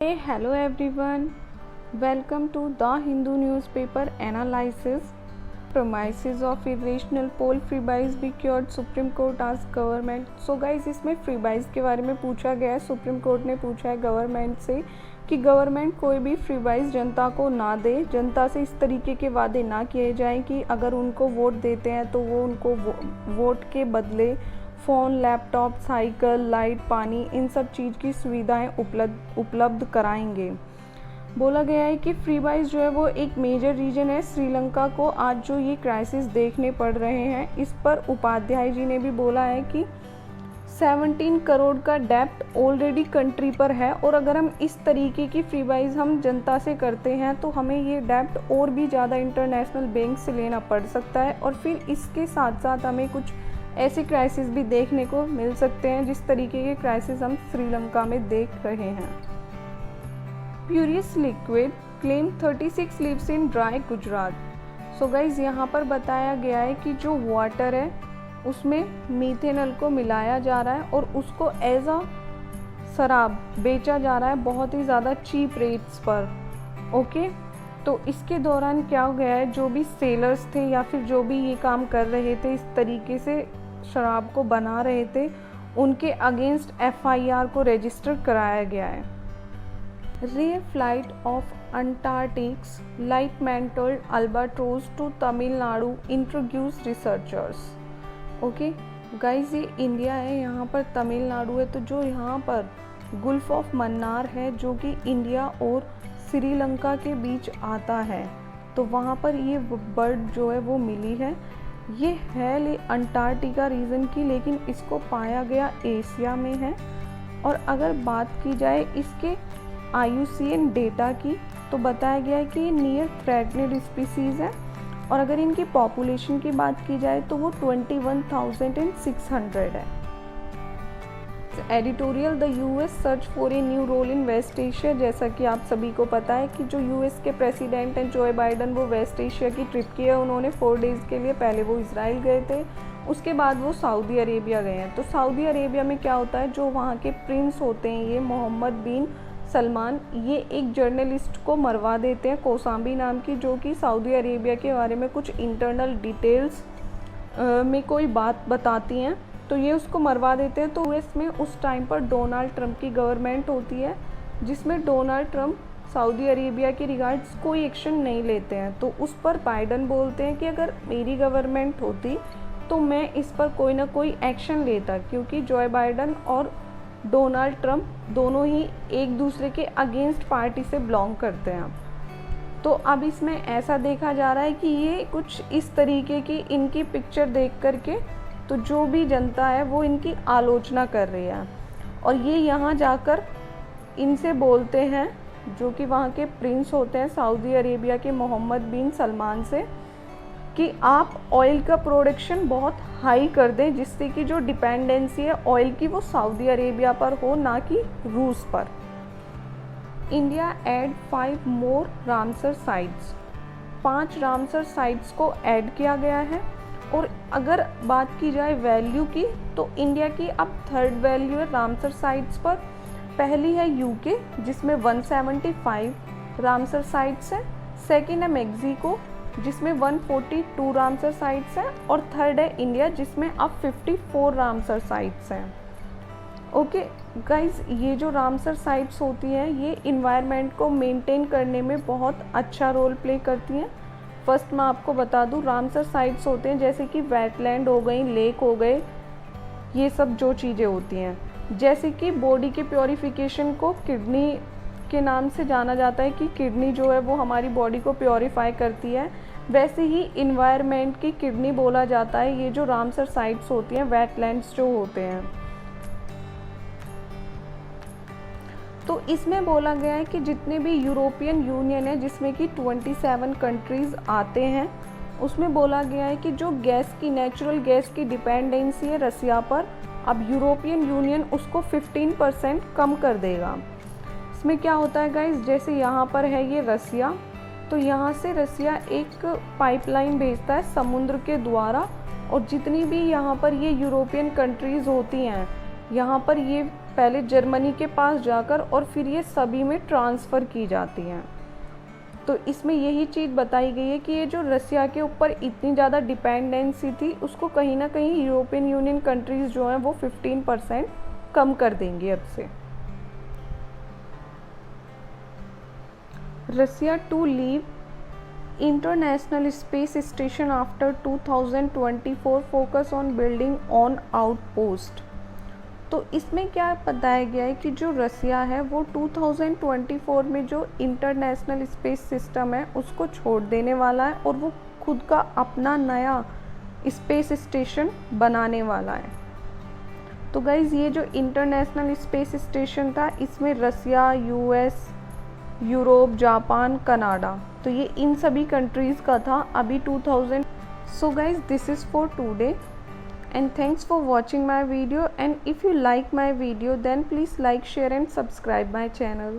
Hey, hello everyone. Welcome to the Hindu newspaper analysis. Premises of irrational poll free buys be cured. Supreme Court asked government. So guys, इसमें free buys के बारे में पूछा गया है. Supreme court ने पूछा है गवर्नमेंट से कि गवर्नमेंट कोई भी फ्री बाइज जनता को ना दे, जनता से इस तरीके के वादे ना किए जाएं कि अगर उनको वोट देते हैं तो वो उनको वोट के बदले फ़ोन, लैपटॉप, साइकिल, लाइट, पानी, इन सब चीज़ की सुविधाएं उपलब्ध कराएंगे. बोला गया है कि फ्री बाइज जो है वो एक मेजर रीजन है श्रीलंका को आज जो ये क्राइसिस देखने पड़ रहे हैं. इस पर उपाध्याय जी ने भी बोला है कि 17 करोड़ का डेप्ट ऑलरेडी कंट्री पर है और अगर हम इस तरीके की फ्री बाइज हम जनता से करते हैं तो हमें ये डेप्ट और भी ज़्यादा इंटरनेशनल बैंक से लेना पड़ सकता है और फिर इसके साथ साथ हमें कुछ ऐसे क्राइसिस भी देखने को मिल सकते हैं जिस तरीके के क्राइसिस हम श्रीलंका में देख रहे हैं. Spurious liquid claim 36 lives in dry Gujarat. So guys यहाँ पर बताया गया है कि जो वाटर है उसमें मीथेनॉल को मिलाया जा रहा है और उसको एज अ शराब बेचा जा रहा है बहुत ही ज़्यादा चीप रेट्स पर. ओके, तो इसके दौरान क्या हो गया है, जो भी सेलर्स थे या फिर जो भी ये काम कर रहे थे, इस तरीके से शराब को बना रहे थे, उनके अगेंस्ट FIR को रजिस्टर कराया गया है. Rare flight of Antarctic's light mantled albatross to Tamil Nadu introduce researchers. Okay guys, ये इंडिया है, यहाँ पर तमिलनाडु है. तो जो यहाँ पर गुल्फ ऑफ मन्नार है जो कि इंडिया और श्रीलंका के बीच आता है, तो वहाँ पर ये बर्ड जो है वो मिली है. ये है अंटार्कटिका रीजन की, लेकिन इसको पाया गया एशिया में है. और अगर बात की जाए इसके IUCN डेटा की तो बताया गया है कि ये नियर थ्रेटनेड स्पीसीज़ है और अगर इनकी पॉपुलेशन की बात की जाए तो वो 21,600 है. Editorial the US search for a new role in West Asia. जैसा कि आप सभी को पता है कि जो US के प्रेसिडेंट हैं जो बाइडन, वो वेस्ट एशिया की ट्रिप की है उन्होंने 4 डेज़ के लिए. पहले वो इसराइल गए थे, उसके बाद वो सऊदी अरेबिया गए हैं. तो सऊदी अरेबिया में क्या होता है, जो वहाँ के प्रिंस होते हैं ये मोहम्मद बिन सलमान, ये एक जर्नलिस्ट को मरवा देते हैं कोसाम्बी नाम की, जो कि सऊदी अरेबिया के बारे में कुछ इंटरनल डिटेल्स में कोई बात बताती हैं. तो ये उसको मरवा देते हैं. तो US में उस टाइम पर डोनाल्ड ट्रंप की गवर्नमेंट होती है जिसमें डोनाल्ड ट्रंप सऊदी अरेबिया के रिगार्ड्स कोई एक्शन नहीं लेते हैं. तो उस पर बाइडन बोलते हैं कि अगर मेरी गवर्नमेंट होती तो मैं इस पर कोई ना कोई एक्शन लेता, क्योंकि जो बाइडन और डोनाल्ड ट्रंप दोनों ही एक दूसरे के अगेंस्ट पार्टी से बिलोंग करते हैं. तो अब इसमें ऐसा देखा जा रहा है कि ये कुछ इस तरीके की इनकी पिक्चर देख करके तो जो भी जनता है वो इनकी आलोचना कर रही है और ये यहाँ जाकर इनसे बोलते हैं, जो कि वहाँ के प्रिंस होते हैं सऊदी अरेबिया के मोहम्मद बिन सलमान से, कि आप ऑयल का प्रोडक्शन बहुत हाई कर दें जिससे कि जो डिपेंडेंसी है ऑयल की वो सऊदी अरेबिया पर हो, ना कि रूस पर. इंडिया ऐड 5 मोर रामसर साइट्स. 5 रामसर साइट्स को ऐड किया गया है. और अगर बात की जाए वैल्यू की तो इंडिया की अब 3rd वैल्यू है रामसर साइट्स पर. पहली है UK जिसमें 175 रामसर साइट्स हैं. सेकंड है मेक्सिको जिसमें 142 रामसर साइट्स हैं और 3rd है इंडिया जिसमें अब 54 रामसर साइट्स हैं. ओके गाइज, ये जो रामसर साइट्स होती हैं ये इन्वायरमेंट को मेंटेन करने में बहुत अच्छा रोल प्ले करती हैं. फर्स्ट मैं आपको बता दूं, रामसर साइट्स होते हैं जैसे कि वेटलैंड हो गई, लेक हो गए, ये सब जो चीज़ें होती हैं. जैसे कि बॉडी के प्योरीफिकेशन को किडनी के नाम से जाना जाता है कि किडनी जो है वो हमारी बॉडी को प्योरीफाई करती है, वैसे ही इन्वायरमेंट की किडनी बोला जाता है ये जो रामसर साइट्स होती हैं, वेटलैंड्स जो होते हैं. तो इसमें बोला गया है कि जितने भी यूरोपियन यूनियन है जिसमें कि 27 कंट्रीज़ आते हैं, उसमें बोला गया है कि जो गैस की, नेचुरल गैस की डिपेंडेंसी है रसिया पर, अब यूरोपियन यूनियन उसको 15% कम कर देगा. इसमें क्या होता है गाइस, जैसे यहाँ पर है ये रसिया, तो यहाँ से रसिया एक पाइपलाइन भेजता है समुद्र के द्वारा और जितनी भी यहाँ पर ये यूरोपियन कंट्रीज़ होती हैं यहाँ पर ये पहले जर्मनी के पास जाकर और फिर ये सभी में ट्रांसफ़र की जाती हैं। तो इसमें यही चीज़ बताई गई है कि ये जो रसिया के ऊपर इतनी ज़्यादा डिपेंडेंसी थी उसको कहीं ना कहीं यूरोपियन यूनियन कंट्रीज़ जो हैं वो 15% कम कर देंगे अब से। Russia to leave international space station after 2024 focus on building on outpost. तो इसमें क्या बताया गया है कि जो रसिया है वो 2024 में जो इंटरनेशनल स्पेस सिस्टम है उसको छोड़ देने वाला है और वो खुद का अपना नया स्पेस स्टेशन बनाने वाला है। तो गाइज़ ये जो इंटरनेशनल स्पेस स्टेशन था इसमें रसिया, यूएस, यूरोप, जापान, कनाडा, तो ये इन सभी कंट्रीज़ का था अभी 2000। So guys this is for today and thanks for watching my video, and if you like my video then please like, share and subscribe my channel.